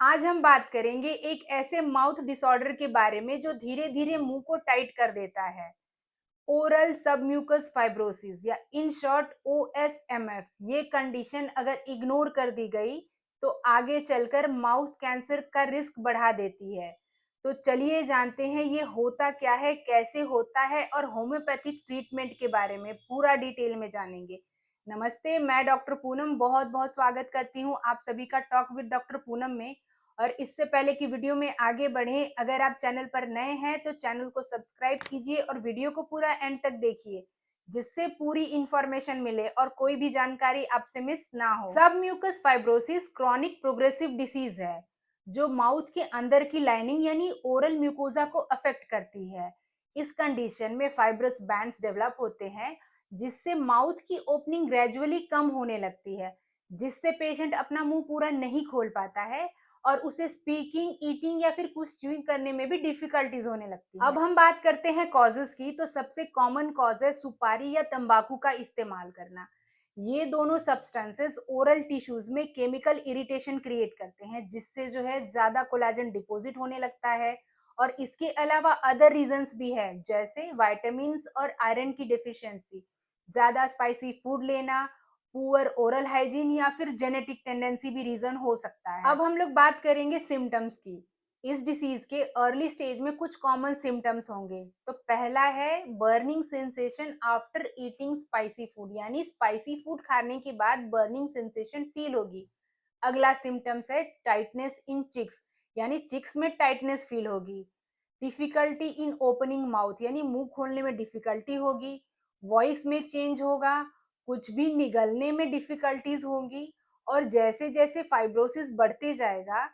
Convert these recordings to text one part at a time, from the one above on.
आज हम बात करेंगे एक ऐसे माउथ डिसऑर्डर के बारे में जो धीरे धीरे मुंह को टाइट कर देता है। ओरल सबम्यूकस फाइब्रोसिस या इन शॉर्ट ओएसएमएफ। ये कंडीशन अगर इग्नोर कर दी गई तो आगे चलकर माउथ कैंसर का रिस्क बढ़ा देती है। तो चलिए जानते हैं ये होता क्या है, कैसे होता है और होम्योपैथिक ट्रीटमेंट के बारे में पूरा डिटेल में जानेंगे। नमस्ते, मैं डॉक्टर पूनम बहुत बहुत स्वागत करती हूँ आप सभी का टॉक विद डॉक्टर पूनम में। और इससे पहले कि वीडियो में आगे बढ़ें, अगर आप चैनल पर नए हैं तो चैनल को सब्सक्राइब कीजिए और वीडियो को पूरा एंड तक देखिए, जिससे पूरी इंफॉर्मेशन मिले और कोई भी जानकारी आपसे मिस ना हो। सब mucus fibrosis chronic progressive disease है जो माउथ के अंदर की लाइनिंग यानी ओरल म्यूकोजा को अफेक्ट करती है। इस कंडीशन में फाइब्रस बैंड्स डेवलप होते हैं जिससे माउथ की ओपनिंग ग्रेजुअली कम होने लगती है, जिससे पेशेंट अपना मुंह पूरा नहीं खोल पाता है और उसे स्पीकिंग, ईटिंग या फिर कुछ च्यूइंग करने में भी डिफिकल्टीज होने लगती है। अब हम बात करते हैं कॉजेस की, तो सबसे कॉमन कॉज है सुपारी या तंबाकू का इस्तेमाल करना। ये दोनों सब्सटेंसेस ओरल टिश्यूज में केमिकल इरिटेशन क्रिएट करते हैं, जिससे जो है ज्यादा कोलाजन डिपॉजिट होने लगता है। और इसके अलावा अदर रीजंस भी है, जैसे विटामिन और आयरन की डिफिशियंसी, ज्यादा स्पाइसी फूड लेना, पुअर ओरल हाइजीन या फिर जेनेटिक टेंडेंसी भी रीजन हो सकता है। अब हम लोग बात करेंगे सिम्टम्स की। इस डिसीज के अर्ली स्टेज में कुछ कॉमन सिम्टम्स होंगे। तो पहला है burning sensation after eating spicy food, यानी स्पाइसी फूड खाने के बाद बर्निंग सेंसेशन फील होगी। अगला सिम्टम्स है टाइटनेस इन चिक्स, यानी चिक्स में टाइटनेस फील होगी। डिफिकल्टी इन ओपनिंग माउथ, यानी मुंह खोलने में डिफिकल्टी होगी। वॉइस में चेंज होगा, कुछ भी निगलने में डिफिकल्टीज होंगी। और जैसे जैसे फाइब्रोसिस बढ़ते जाएगा,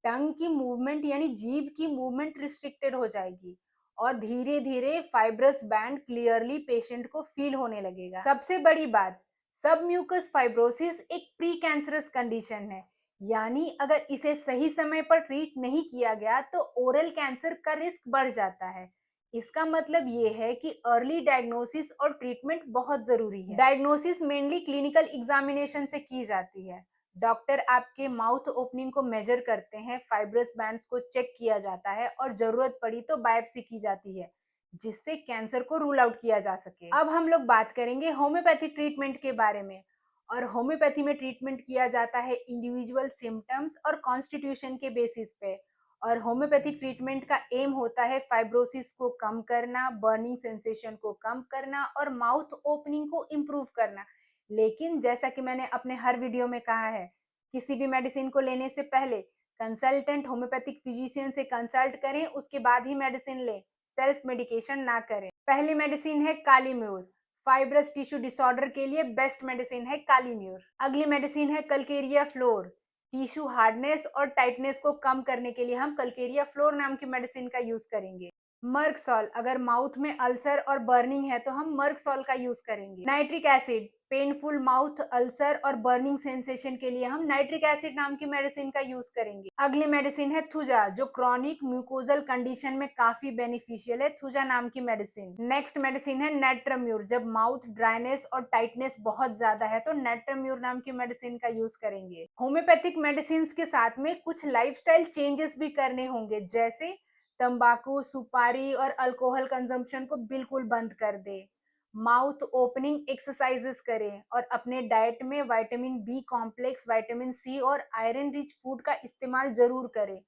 टंग की मूवमेंट यानी जीभ की मूवमेंट रिस्ट्रिक्टेड हो जाएगी और धीरे धीरे फाइब्रस बैंड क्लियरली पेशेंट को फील होने लगेगा। सबसे बड़ी बात, सब म्यूकस फाइब्रोसिस एक प्री कैंसरस कंडीशन है, यानी अगर इसे सही समय पर ट्रीट नहीं किया गया तो ओरल कैंसर का रिस्क बढ़ जाता है। इसका मतलब ये है कि अर्ली डायग्नोसिस और ट्रीटमेंट बहुत जरूरी है। डायग्नोसिस मेनली क्लिनिकल एग्जामिनेशन से की जाती है। डॉक्टर आपके माउथ ओपनिंग को मेजर करते हैं, फाइब्रस बैंड्स को चेक किया जाता है और जरूरत पड़ी तो बायोप्सी की जाती है, जिससे कैंसर को रूल आउट किया जा सके। अब हम लोग बात करेंगे होम्योपैथिक ट्रीटमेंट के बारे में। और होम्योपैथी में ट्रीटमेंट किया जाता है इंडिविजुअल सिम्टम्स और कॉन्स्टिट्यूशन के बेसिस पे। और होम्योपैथिक ट्रीटमेंट का एम होता है फाइब्रोसिस को कम करना, बर्निंग सेंसेशन को कम करना और माउथ ओपनिंग को इम्प्रूव करना। लेकिन जैसा कि मैंने अपने हर वीडियो में कहा है, किसी भी मेडिसिन को लेने से पहले कंसल्टेंट होम्योपैथिक फिजिशियन से कंसल्ट करें, उसके बाद ही मेडिसिन लें। सेल्फ मेडिकेशन ना करें। पहली मेडिसिन है काली म्यूर। फाइब्रस टिश्यू डिसऑर्डर के लिए बेस्ट मेडिसिन है काली म्यूर। अगली मेडिसिन है कल्केरिया फ्लोर। टिश्यू हार्डनेस और टाइटनेस को कम करने के लिए हम कल्केरिया फ्लोर नाम की मेडिसिन का यूज करेंगे। मर्कसॉल, अगर माउथ में अल्सर और बर्निंग है तो हम मर्कसॉल का यूज करेंगे। Nitric acid, painful mouth ulcer और बर्निंग सेंसेशन के लिए हम नाइट्रिक एसिड नाम की मेडिसिन का यूज करेंगे। अगली मेडिसिन है थुजा, जो क्रॉनिक म्यूकोजल कंडीशन में काफी बेनिफिशियल है, थुजा नाम की मेडिसिन। नेक्स्ट मेडिसिन है नेट्रम्यूर। जब माउथ ड्राइनेस और टाइटनेस बहुत ज्यादा है तो नेट्रम्यूर नाम की मेडिसिन का यूज करेंगे। होम्योपैथिक मेडिसिन के साथ में कुछ लाइफस्टाइल चेंजेस भी करने होंगे, जैसे तंबाकू, सुपारी और अल्कोहल कंजम्पशन को बिल्कुल बंद कर दे। माउथ ओपनिंग एक्सरसाइजेस करें और अपने डाइट में vitamin B complex, vitamin C और आयरन रिच फूड का इस्तेमाल जरूर करें।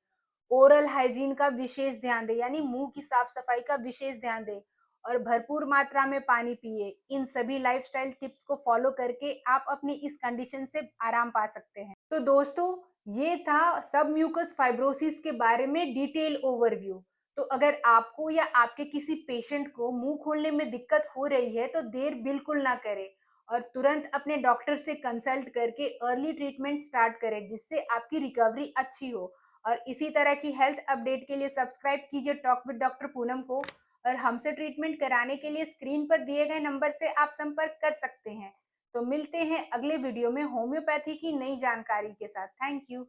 ओरल हाइजीन का विशेष ध्यान दें, यानी मुंह की साफ सफाई का विशेष ध्यान दें और भरपूर मात्रा में पानी पिए। इन सभी लाइफस्टाइल टिप्स को फॉलो करके आप अपनी इस कंडीशन से आराम पा सकते हैं। तो दोस्तों, ये था सब म्यूकस फाइब्रोसिस के बारे में डिटेल ओवरव्यू। तो अगर आपको या आपके किसी पेशेंट को मुंह खोलने में दिक्कत हो रही है तो देर बिल्कुल ना करें और तुरंत अपने डॉक्टर से कंसल्ट करके अर्ली ट्रीटमेंट स्टार्ट करें, जिससे आपकी रिकवरी अच्छी हो। और इसी तरह की हेल्थ अपडेट के लिए सब्सक्राइब कीजिए टॉक विद डॉक्टर पूनम को। और हमसे ट्रीटमेंट कराने के लिए स्क्रीन पर दिए गए नंबर से आप संपर्क कर सकते हैं। तो मिलते हैं अगले वीडियो में होम्योपैथी की नई जानकारी के साथ। Thank you.